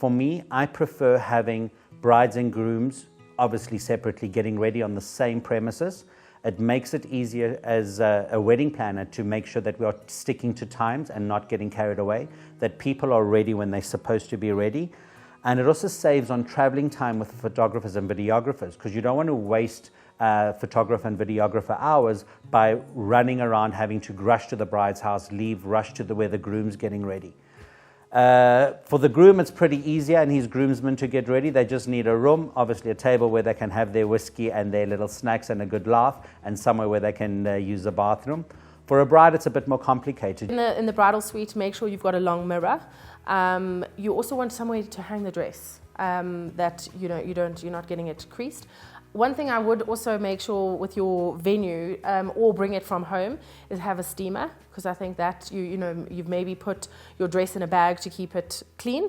for me, I prefer having brides and grooms, obviously separately, getting ready on the same premises. It makes it easier as a wedding planner to make sure that we are sticking to times and not getting carried away, that people are ready when they're supposed to be ready. And it also saves on traveling time with photographers and videographers, because you don't want to waste photographer and videographer hours by running around having to rush to the bride's house, leave, rush to where the groom's getting ready. For the groom, it's pretty easier and his groomsmen to get ready. They just need a room, obviously a table where they can have their whiskey and their little snacks and a good laugh, and somewhere where they can use the bathroom. For a bride, it's a bit more complicated. In the bridal suite, make sure you've got a long mirror. You also want somewhere to hang the dress, that you're not getting it creased. One thing I would also make sure with your venue, or bring it from home, is have a steamer, because I think that you've maybe put your dress in a bag to keep it clean.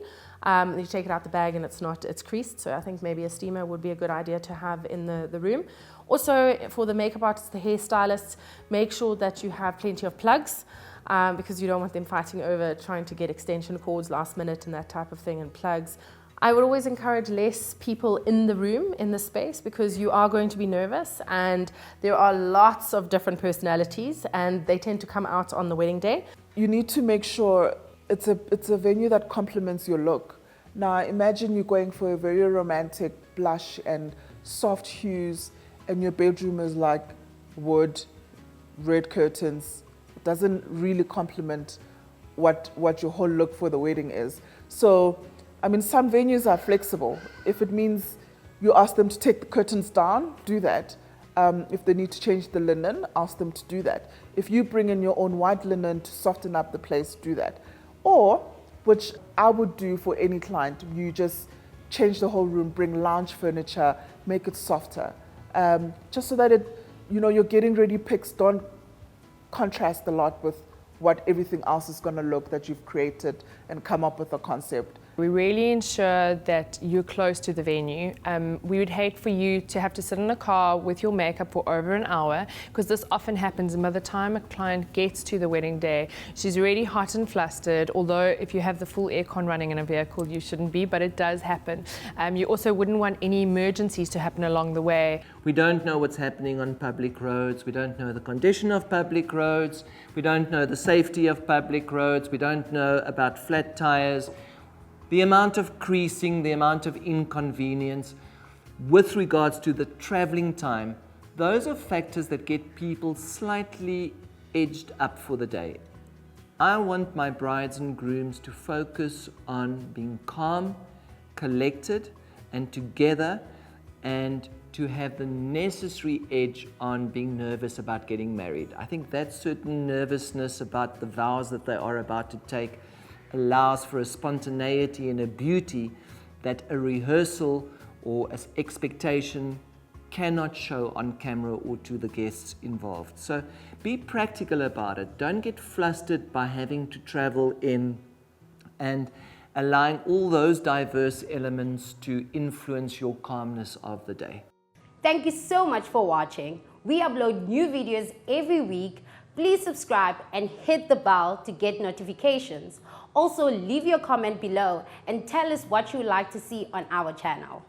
You take it out the bag and it's creased. So I think maybe a steamer would be a good idea to have in the room. Also, for the makeup artists, the hairstylists, make sure that you have plenty of plugs, because you don't want them fighting over trying to get extension cords last minute and that type of thing, and plugs. I would always encourage less people in the room, in the space, because you are going to be nervous, and there are lots of different personalities and they tend to come out on the wedding day. You need to make sure it's a venue that complements your look. Now imagine you're going for a very romantic blush and soft hues, and your bedroom is like wood, red curtains. It doesn't really complement what your whole look for the wedding is. So I mean, some venues are flexible. If it means you ask them to take the curtains down, do that. If they need to change the linen, ask them to do that. If you bring in your own white linen to soften up the place, do that. Or, which I would do for any client, you just change the whole room, bring lounge furniture, make it softer. Just so that your getting ready pics don't contrast a lot with what everything else is going to look that you've created and come up with a concept. We really ensure that you're close to the venue. We would hate for you to have to sit in a car with your makeup for over an hour, because this often happens, and by the time a client gets to the wedding day, she's already hot and flustered, although if you have the full aircon running in a vehicle, you shouldn't be, but it does happen. You also wouldn't want any emergencies to happen along the way. We don't know what's happening on public roads. We don't know the condition of public roads. We don't know the safety of public roads. We don't know about flat tires. The amount of creasing, the amount of inconvenience with regards to the traveling time, those are factors that get people slightly edged up for the day. I want my brides and grooms to focus on being calm, collected, and together, and to have the necessary edge on being nervous about getting married. I think that certain nervousness about the vows that they are about to take allows for a spontaneity and a beauty that a rehearsal or an expectation cannot show on camera or to the guests involved. So be practical about it. Don't get flustered by having to travel in and allowing all those diverse elements to influence your calmness of the day. Thank you so much for watching. We upload new videos every week. Please subscribe and hit the bell to get notifications. Also, leave your comment below and tell us what you would like to see on our channel.